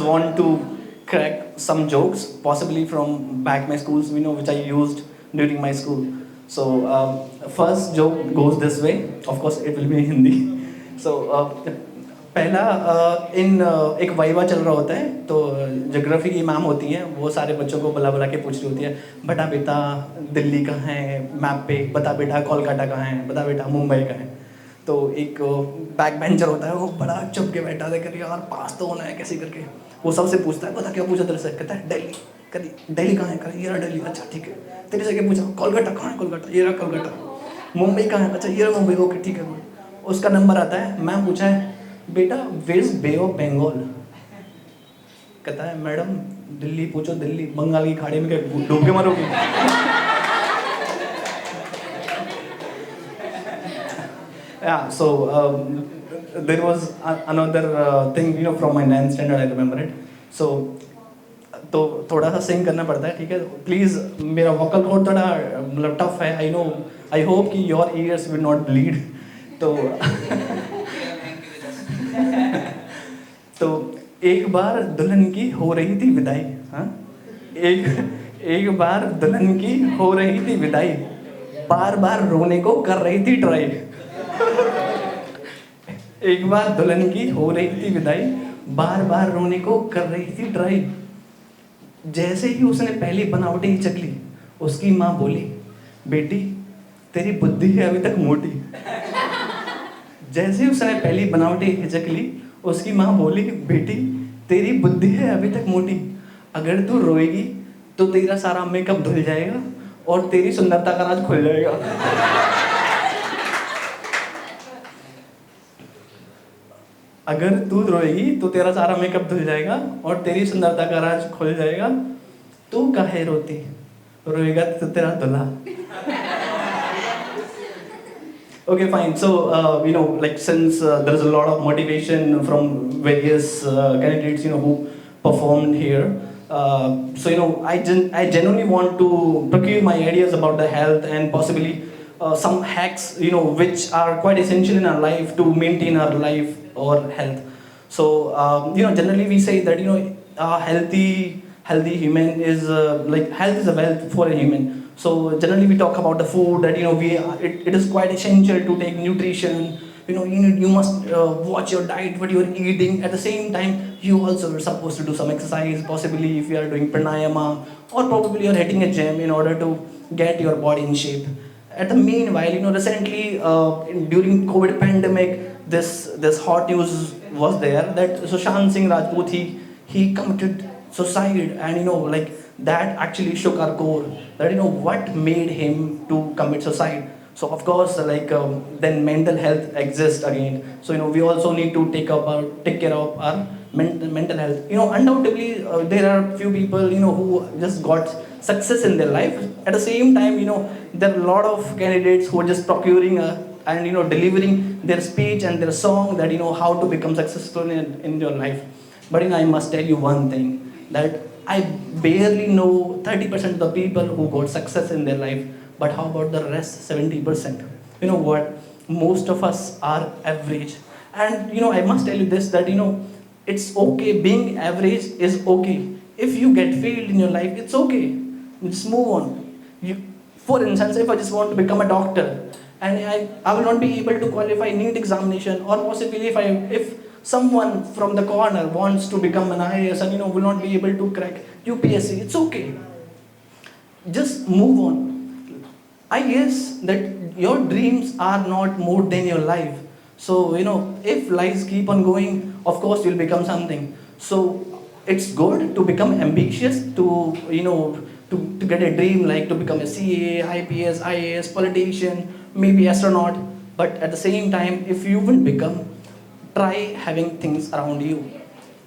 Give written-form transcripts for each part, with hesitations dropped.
just want to crack some jokes, possibly from back my schools, which I used during my school. So first joke goes this way. Of course, it will be in Hindi. So पहला एक viva चल रहा होता है, तो geography की ma'am होती हैं, वो सारे बच्चों को बुला बुला के पूछ रही होती है, बता बेटा दिल्ली कहाँ है मैप पे, बता बेटा कोलकाता कहाँ है, बता बेटा मुंबई कहाँ है। तो एक बैक बेंचर होता है, वो बड़ा चुप के बैठा है, कर यार पास तो होना है कैसे करके। वो सबसे पूछता है, पता क्या पूछा तेरे से, कहता है दिल्ली। कभी दिल्ली कहाँ है, कर ये रहा दिल्ली, अच्छा ठीक है। तेरे से क्या पूछा, कोलकाता कहाँ है, कोलकाता ये रहा कोलकाता। मुंबई कहाँ है, अच्छा ये रहा मुंबई, ओके ठीक है। उसका नंबर आता है, मैम पूछा है बेटा where is bay of Bengal. कहता है मैडम दिल्ली पूछो, दिल्ली बंगाल की खाड़ी में क्या डूब के मरोगी। Yeah, so there was another thing, from my 9th standard, I remember it. So तो थोड़ा सा सिंग करना पड़ता है, ठीक है। प्लीज़ मेरा वोकल कोड थोड़ा मतलब टफ है, आई नो, आई होप कि your ears will not bleed. तो तो एक बार दुल्हन की हो रही थी विदाई। हाँ, एक बार दुल्हन की हो रही थी विदाई, बार बार रोने को कर रही थी ट्राई। एक बार दुल्हन की हो रही थी विदाई, बार बार रोने को कर रही थी ट्राई। जैसे ही उसने पहली बनावटी चकली, उसकी माँ बोली बेटी तेरी बुद्धि है अभी तक मोटी। जैसे ही उसने पहली बनावटी चकली, उसकी माँ बोली बेटी तेरी बुद्धि है अभी तक मोटी, अगर तू रोएगी तो तेरा सारा मेकअप धुल जाएगा और तेरी सुंदरता का राज खुल जाएगा। अगर तू रोएगी तो तेरा सारा मेकअप धुल जाएगा और तेरी सुंदरता का राज खुल जाएगा, तू काहे रोती, रोएगा तो तेरा दुल्हा। Okay, fine. So, like since there's a lot of motivation from various candidates, who performed here. So, I genuinely want to procure my ideas about the health and possibly some hacks, which are quite essential in our life to maintain our life or health. So, generally we say that, a healthy human is like health is a wealth for a human. So generally we talk about the food that it is quite essential to take nutrition. You must watch your diet, what you are eating. At the same time, you also are supposed to do some exercise. Possibly if you are doing pranayama, or probably you are hitting a gym in order to get your body in shape. At the meanwhile, recently during COVID pandemic, this hot news was there that Sushant Singh Rajput he committed suicide, and like that actually shook our core, that what made him to commit suicide. So of course then mental health exists again. So we also need to take care of our mental health. Undoubtedly there are few people who just got success in their life. At the same time, there are a lot of candidates who are just procuring and delivering their speech and their song, that how to become successful in your life. But I must tell you one thing, that I barely know 30% of the people who got success in their life. But how about the rest 70%? You know what? Most of us are average. And I must tell you this, that it's okay, being average is okay. If you get failed in your life, it's okay. Just move on. For instance, if I just want to become a doctor, and I will not be able to qualify NEET examination, or possibly if someone from the corner wants to become an IAS and will not be able to crack UPSC, it's okay. Just move on. I guess that your dreams are not more than your life. So if lives keep on going, of course you'll become something. So it's good to become ambitious, to to get a dream, like to become a CA, IPS, IAS, politician, maybe astronaut. But at the same time, if you will become, try having things around you.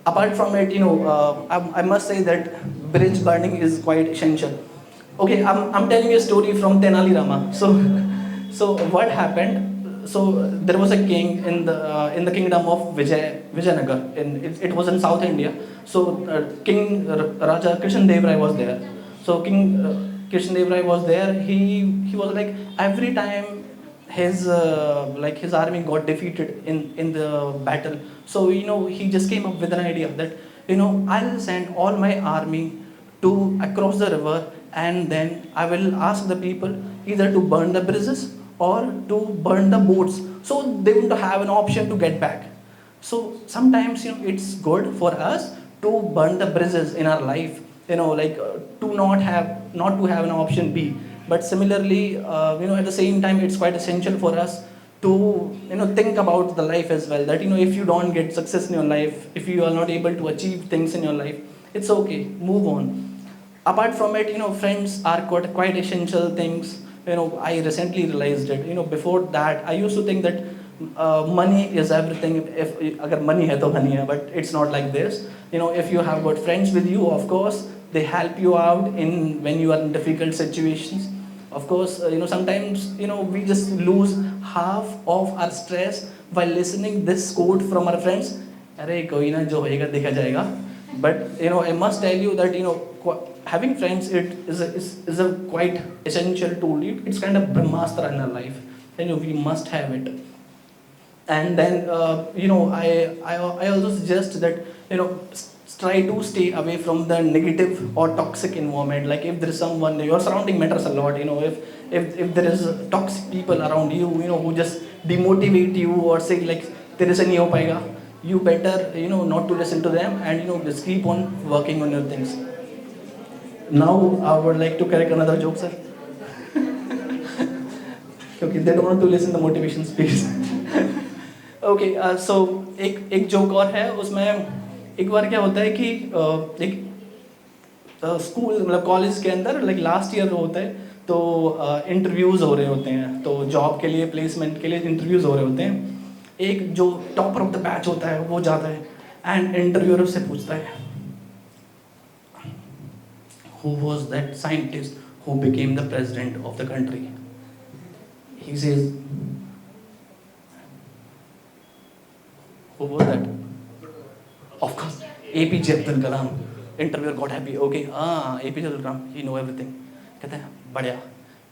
Apart from it, I must say that bridge burning is quite essential. Okay, I'm telling you a story from Tenali Rama. So what happened? So there was a king in the kingdom of Vijayanagar. It was in South India. So King Raja Krishan Dev Rai was there. So King Krishan Dev Rai was there. He was like, every time his his army got defeated in the battle. So he just came up with an idea that I'll send all my army to across the river, and then I will ask the people either to burn the bridges or to burn the boats, so they won't have an option to get back. So sometimes it's good for us to burn the bridges in our life, to not to have an option B. But similarly, at the same time, it's quite essential for us to think about the life as well, that if you don't get success in your life, if you are not able to achieve things in your life, it's okay, move on. Apart from it, friends are quite essential things. I recently realized it. Before that, I used to think that money is everything. If agar money hai to money hai, but it's not like this. If you have got friends with you, of course, they help you out in when you are in difficult situations. Of course, sometimes we just lose half of our stress while listening this quote from our friends. अरे कोई ना जो होएगा देखा जाएगा. But I must tell you that having friends, is a quite essential tool. It's kind of brahmastra in our life. We must have it. And then I also suggest that try to stay away from the negative or toxic environment. Like if there is someone, your surrounding matters a lot. If there is toxic people around you, who just demotivate you or say like there is a nahi ho payega, you better not to listen to them, and just keep on working on your things. Now I would like to correct another joke, sir. Okay, they don't want to listen to motivation speech. Okay, so एक joke और है उसमें. एक बार क्या होता है कि एक स्कूल मतलब कॉलेज के अंदर लाइक लास्ट ईयर होता है, तो इंटरव्यूज़ हो रहे होते हैं, तो जॉब के लिए प्लेसमेंट के लिए इंटरव्यूज़ हो रहे होते हैं. एक जो टॉपर ऑफ द बैच होता है वो जाता है एंड इंटरव्यूअर से पूछता है, who was that scientist who became the president of the country? He says, who was that? Of course, APJ Abdul Kalam. Interviewer got happy. Okay, APJ Abdul Kalam, he know everything. कहता है बढ़िया.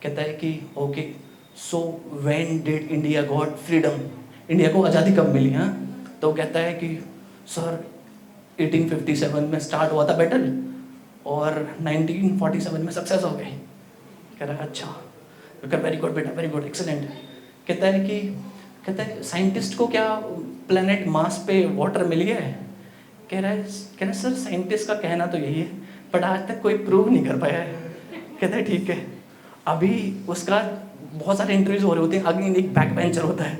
कहता है कि okay, so when did India got freedom? India को आज़ादी कब मिली? हाँ, तो कहता है कि सर 1857 में स्टार्ट हुआ था बैटल और 1947 में सक्सेस हो गई. कह रहा है अच्छा, वेरी गुड बेटा, वेरी गुड, एक्सीलेंट. कहता है साइंटिस्ट को क्या प्लेनेट मार्स पे वाटर मिल गया है? कह रहा है सर साइंटिस्ट का कहना तो यही है, बट आज तक कोई प्रूव नहीं कर पाया है. कहता है ठीक है. अभी उसका बहुत सारे इंटरव्यूज हो रहे होते हैं, अगले एक बैक बेंचर होता है,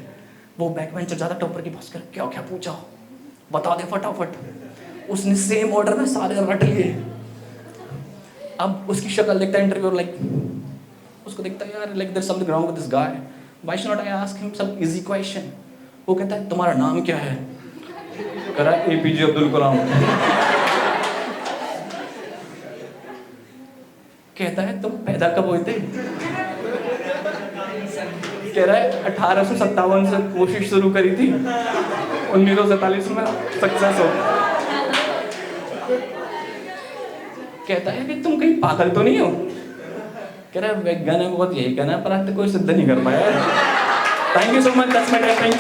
वो बैक बेंचर ज़्यादा टॉपर की बस कर क्या क्या पूछा बता दे फटाफट. उसने सेम ऑर्डर में सारे रट लिए. अब उसकी शक्ल देखता है इंटरव्यूअर, लाइक उसको देखता है यार like there something wrong with this guy, why should not I ask him some easy question. वो कहता है तुम्हारा नाम क्या है? कह रहा है APJ अब्दुल कलाम. कहता है तुम पैदा कब हुए थे? कह रहा है 1857 से कोशिश शुरू करी थी, 1947 में सक्सेस हो. कहता है कि तुम कहीं पागल तो नहीं हो? कह रहा है वैज्ञानिक बहुत यही कहना है, पर आज तक कोई सिद्ध नहीं कर पाया. Thank you so much, that's my time.